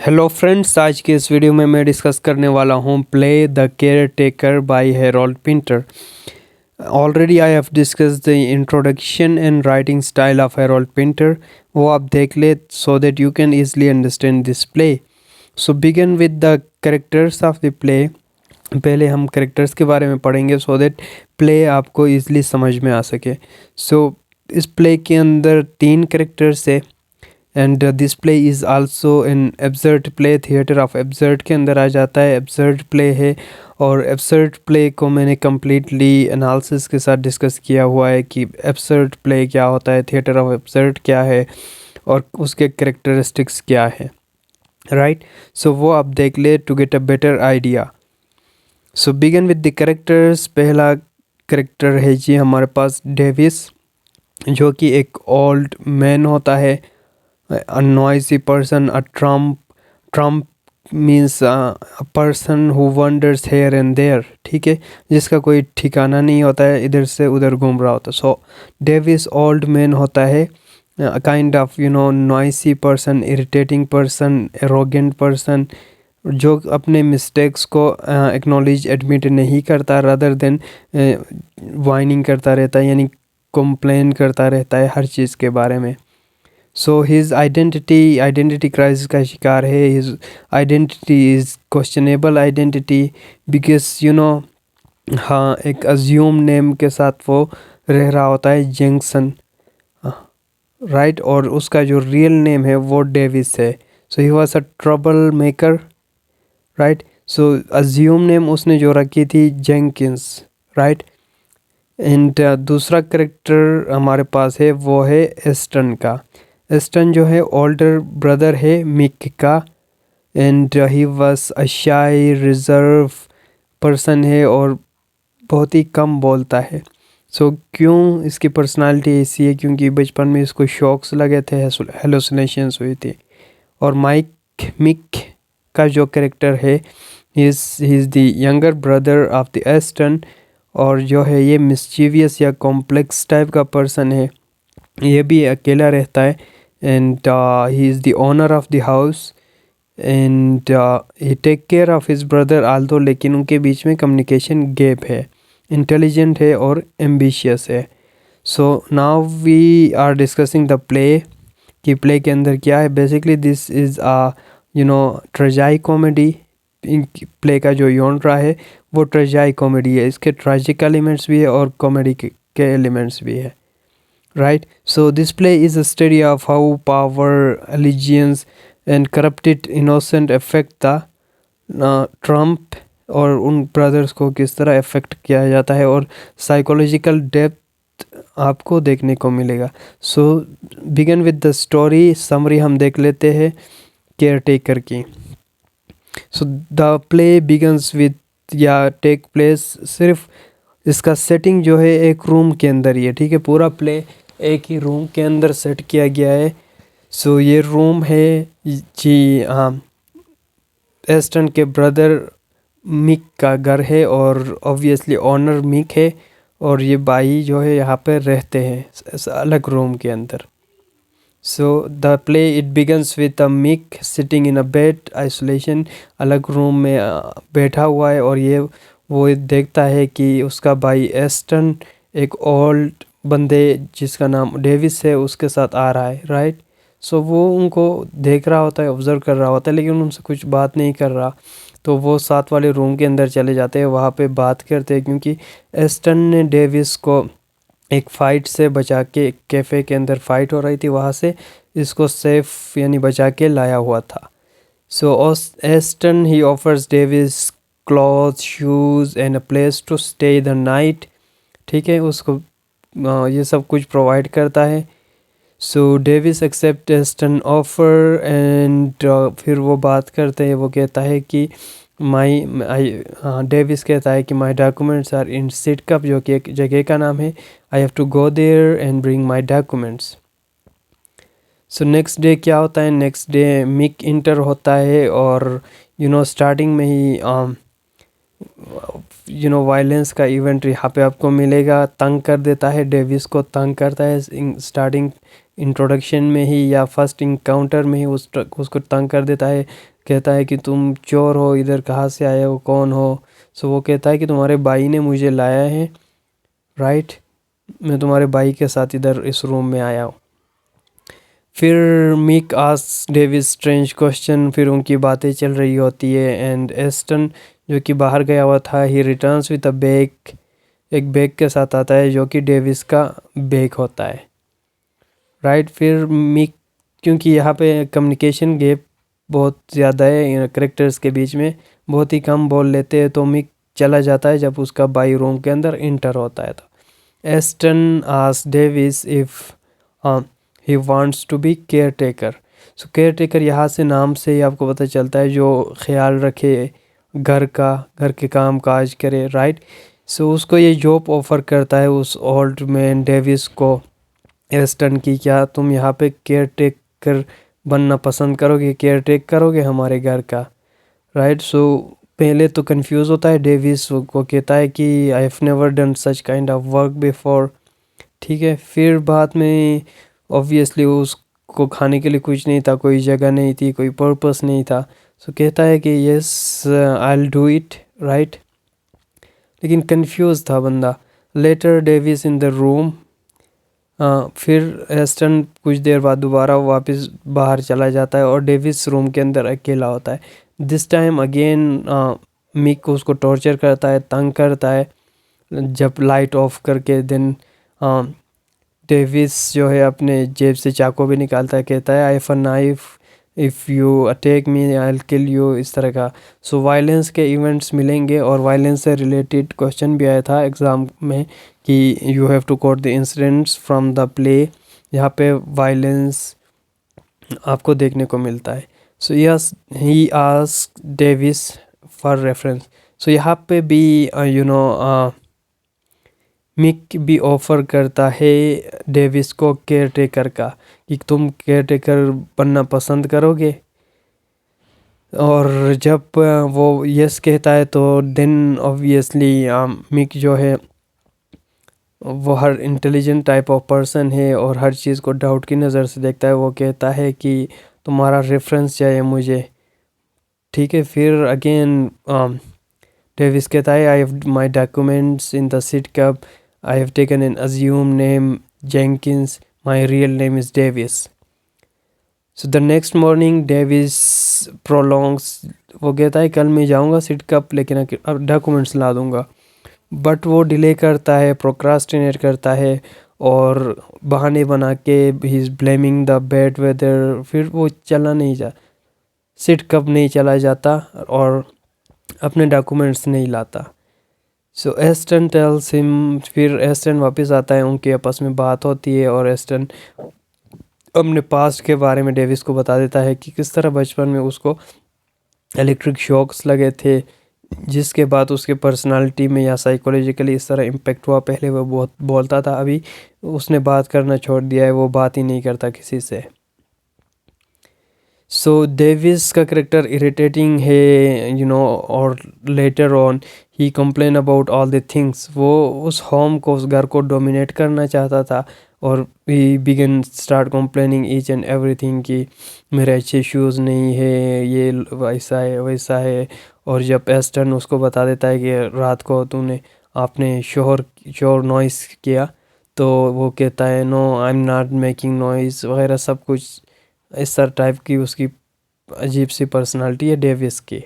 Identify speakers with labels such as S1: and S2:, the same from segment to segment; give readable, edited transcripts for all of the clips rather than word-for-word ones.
S1: Hello friends, आज के इस वीडियो में मैं डिस्कस करने वाला हूँ play the care taker bye Harold Pinter. Already I have discuss the introduction and writing style of Harold Pinter, वो आप देख ले so that you can easily understand this play. So begin with the characters of the play. पहले हम characters के बारे में पढ़ेंगे सो दैट प्ले आपको ईजिली समझ में आ सके। सो इस प्ले के अंदर 3 कैरेक्टर्स है and this play is also an absurd play. Theatre of absurd के अंदर आ जाता है, एब्सर्ड प्ले है। और एब्सर्ड प्ले को मैंने कम्प्लीटली एनालिसिस के साथ डिस्कस किया हुआ है कि एब्सर्ड प्ले क्या होता है, थिएटर ऑफ एब्सर्ड क्या है और उसके कैरेक्टरिस्टिक्स क्या है, राइट। सो वो आप देख ले to get a better idea. So begin with the characters. पहला कैरेक्टर है जी हमारे पास डेविस, जो कि एक ओल्ड मैन होता है, a noisy person, a trump means a person who wanders here and there, ठीक है, जिसका कोई ठिकाना नहीं होता है, इधर से उधर घूम रहा होता है। सो डेविस ओल्ड मैन होता है, kind of noisy person, irritating person, arrogant person, जो अपने मिस्टेक्स को एक्नॉलेज एडमिट नहीं करता, रादर देन वाइनिंग करता रहता है, यानी कंप्लेन करता रहता है हर चीज़ के बारे में। सो हिज आइडेंटिटी क्राइसिस का शिकार है। His identity is questionable identity because हाँ, एक अज्यूम नेम के साथ वो रह रहा होता है, जैक्सन, राइट। और उसका जो रियल नेम है वो डेविस है। So he was a trouble maker, right. So assume name उसने जो रखी थी जेंकिंस, राइट। एंड दूसरा करेक्टर हमारे पास है वो है एस्टन का। एस्टन जो है ओल्डर ब्रदर है मिक का एंड ही वाज अ शाई रिजर्व पर्सन है और बहुत ही कम बोलता है। सो क्यों इसकी पर्सनालिटी ऐसी है? क्योंकि बचपन में इसको शॉक्स लगे थे, हेलुसिनेशंस हुई थी। और मिक का जो कैरेक्टर है, ही is the younger brother of the Aston, और जो है ये मिस्चीवियस या कॉम्प्लेक्स टाइप का पर्सन है। ये भी अकेला रहता है and he is the owner of the house and he take care of his brother although, लेकिन उनके बीच में कम्युनिकेशन गैप है। इंटेलिजेंट है और एम्बिशियस है। So now we are discussing the play कि प्ले के अंदर क्या है। Basically this is tragicomedy. Play का जो जॉनरा है वो ट्रेजाई कॉमेडी है। इसके ट्रेजिक एलिमेंट्स भी है और कॉमेडी के एलिमेंट्स भी है, right. So this play is a study of how power, allegiance and corrupted innocent affect the Trump, और उन ब्रदर्स को किस तरह अफेक्ट किया जाता है, और साइकोलॉजिकल डेप्थ आपको देखने को मिलेगा। So begin with the story summary हम देख लेते हैं केयर टेकर की। So the play begins with या टेक प्लेस, सिर्फ इसका सेटिंग जो है एक रूम के अंदर ही है, ठीक है। पूरा प्ले एक ही रूम के अंदर सेट किया गया है। सो ये रूम है जी, हाँ, एस्टन के ब्रदर मिक का घर है और ऑब्वियसली ओनर मिक है, और ये भाई जो है यहाँ पे रहते हैं अलग रूम के अंदर। So the play it begins with a Mick sitting in a bed isolation, अलग रूम में बैठा हुआ है, और ये वो देखता है कि उसका भाई एस्टन एक ओल्ड बंदे जिसका नाम डेविस है उसके साथ आ रहा है, राइट। सो वो उनको देख रहा होता है, ऑब्जर्व कर रहा होता है, लेकिन उनसे कुछ बात नहीं कर रहा। तो वो साथ वाले रूम के अंदर चले जाते हैं, वहाँ पे बात करते हैं, क्योंकि एस्टन ने डेविस को एक फ़ाइट से बचा के, एक कैफ़े के अंदर फ़ाइट हो रही थी, वहाँ से इसको सेफ यानी बचा के लाया हुआ था। So Aston he offers Davis cloth, shoes and a place to stay the night, ठीक है, उसको ये सब कुछ प्रोवाइड करता है। So Davis accept Aston offer and फिर वो बात करते हैं। वो कहता है कि डेविस कहता है कि माई डॉक्यूमेंट्स आर इन सिटकप, जो कि एक जगह का नाम है। I have to go there and bring my documents. So next day क्या होता है? नेक्स्ट डे मिक इंटर होता है और स्टार्टिंग में ही वायलेंस का इवेंट यहाँ पे आपको मिलेगा। तंग कर देता है, डेविस को तंग करता है स्टार्टिंग इंट्रोडक्शन में ही या फर्स्ट इनकाउंटर में ही उसको तंग कर देता है, कहता है कि तुम चोर हो, इधर कहाँ से आए हो, कौन हो। सो वो कहता है कि तुम्हारे भाई ने मुझे लाया है, राइट, मैं तुम्हारे भाई के साथ इधर इस रूम में आया हूँ। फिर Mick asks Davies strange question, फिर उनकी बातें चल रही होती है। एंड एस्टन जो कि बाहर गया हुआ था, ही रिटर्न्स विद अ बैग, एक बैग के साथ आता है जो कि डेविस का बैग होता है, राइट। फिर मिक, क्योंकि यहाँ पे कम्युनिकेशन गैप बहुत ज़्यादा है करेक्टर्स के बीच में, बहुत ही कम बोल लेते हैं, तो मिक चला जाता है जब उसका भाई रूम के अंदर इंटर होता है। तो Aston asks Davies if he wants to be caretaker. So caretaker यहाँ से नाम से ही आपको पता चलता है जो ख्याल रखे घर का, घर के काम काज करे, राइट। सो उसको ये जॉब ऑफ़र करता है उस ओल्ड मैन डेविस को एस्टन की, क्या तुम यहाँ पे केयर टेकर बनना पसंद करोगे, केयर टेक करोगे हमारे घर का, राइट। सो पहले तो कंफ्यूज होता है डेविस, को कहता है कि I have never done such kind of work before, ठीक है। फिर बाद में ऑब्वियसली उसको खाने के लिए कुछ नहीं था, कोई जगह नहीं थी, कोई पर्पस नहीं था। सो कहता है कि yes I will do it, right, लेकिन कंफ्यूज था बंदा। Later Davies in the room, फिर एस्टन कुछ देर बाद दोबारा वापस बाहर चला जाता है और डेविस रूम के अंदर अकेला होता है। दिस टाइम अगेन मिक उसको टॉर्चर करता है, तंग करता है जब लाइट ऑफ करके। देन डेविस जो है अपने जेब से चाकू भी निकालता है, कहता है I have a knife, if you attack me I will kill you, इस तरह का। सो वायलेंस के इवेंट्स मिलेंगे और वायलेंस से रिलेटेड क्वेश्चन भी आया था एग्ज़ाम में कि you have to quote the incidents from the play, यहाँ पे वायलेंस आपको देखने को मिलता है। So yes he asked Davis for reference. सो यहाँ पे भी मिक भी ऑफ़र करता है डेविस को केयर टेकर का, कि तुम केयर टेकर बनना पसंद करोगे। और जब वो यस कहता है तो देन ऑब्वियसली मिक जो है वो हर इंटेलिजेंट टाइप ऑफ पर्सन है और हर चीज़ को डाउट की नज़र से देखता है। वो कहता है कि तुम्हारा रेफरेंस चाहिए मुझे, ठीक है। फिर अगेन डेविस कहता है I have my documents in the seat cup, I have taken N assume name Jenkins, my real name is Davis. So the next morning Davis prolongs, वो कहता है कल मैं जाऊंगा सीट कप लेकिन अब डॉक्यूमेंट्स ला दूंगा, बट वो डिले करता है, प्रोक्रास्टिनेट करता है और बहाने बना के he is blaming the bad weather. फिर वो चला नहीं जा, सीट कप नहीं चला जाता और अपने डॉक्यूमेंट्स नहीं लाता। सो एस्टन टेल्स हिम, फिर एस्टन वापस आता है, उनके आपस में बात होती है और एस्टन अपने पास्ट के बारे में डेविस को बता देता है कि किस तरह बचपन में उसको इलेक्ट्रिक शॉक्स लगे थे, जिसके बाद उसके पर्सनालिटी में या साइकोलॉजिकली इस तरह इम्पेक्ट हुआ। पहले वो बहुत बोलता था, अभी उसने बात करना छोड़ दिया है, वो बात ही नहीं करता किसी से। सो डेविस का करेक्टर इरिटेटिंग है और later on he complain about all the things. वो उस होम को, उस घर को डोमिनेट करना चाहता था और he began start complaining each and everything कि मेरे अच्छे शूज़ नहीं है, ये वैसा है वैसा है। और जब एस्टन उसको बता देता है कि रात को तूने आपने शोर नॉइस किया, तो वो कहता है no I am not making noise वगैरह सब कुछ। इस तरह टाइप की उसकी अजीब सी पर्सनालिटी है डेविस की।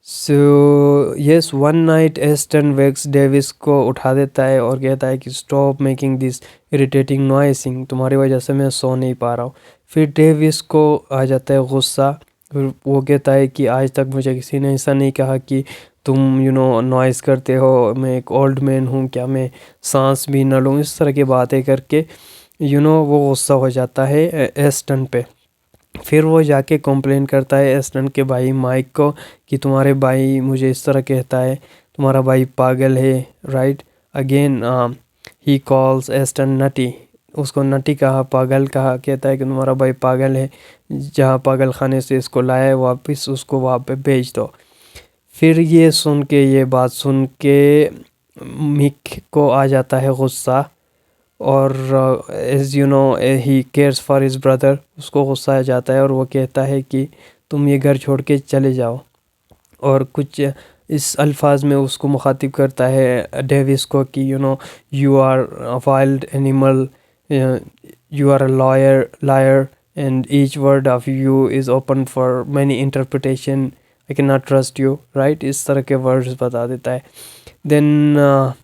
S1: So yes one night Aston wakes Davies को उठा देता है और कहता है कि stop making this irritating noising, तुम्हारी वजह से मैं सो नहीं पा रहा हूँ। फिर डेविस को आ जाता है गुस्सा, फिर वो कहता है कि आज तक मुझे किसी ने ऐसा नहीं कहा कि तुम नॉइज़ करते हो, मैं एक ओल्ड मैन हूँ, क्या मैं सांस भी न लूँ, इस तरह की बातें करके वो गुस्सा हो जाता है एस्टन पे। फिर वो जाके कंप्लेन करता है एस्टन के भाई माइक को कि तुम्हारे भाई मुझे इस तरह कहता है, तुम्हारा भाई पागल है, right. Again he calls Aston nutty, उसको नटी कहा, पागल कहा, कहता है कि तुम्हारा भाई पागल है, जहाँ पागल खाने से इसको लाया है वापस उसको वहाँ पे भेज दो। फिर ये बात सुन के मिक को आ जाता है गुस्सा और as you know he cares for his brother, उसको गुस्सा आ जाता है और वो कहता है कि तुम ये घर छोड़ के चले जाओ, और कुछ इस अल्फाज में उसको मुखातिब करता है डेविस को कि you are a wild animal, you are a liar and each word of you is open for many interpretation, I can not trust you, right, इस तरह के वर्ड्स बता देता है। देन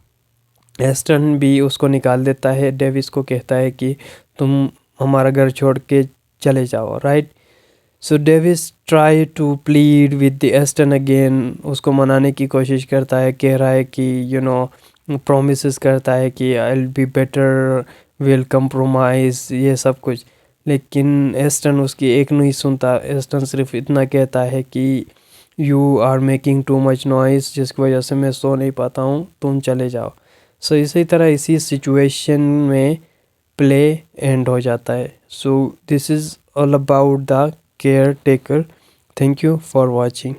S1: एस्टन भी उसको निकाल देता है, डेविस को कहता है कि तुम हमारा घर छोड़ के चले जाओ, right. So Davies try to plead with the Aston again, उसको मनाने की कोशिश करता है, कह रहा है कि प्रोमिस करता है कि I will be better, will compromise, ये सब कुछ। लेकिन एस्टन उसकी एक नहीं सुनता, एस्टन सिर्फ इतना कहता है कि you are making too much noise, जिसकी वजह से मैं सो नहीं पाता हूँ, तुम चले जाओ। सो इसी तरह इसी सिचुएशन में प्ले एंड हो जाता है। So this is all about the care taker. Thank you for watching.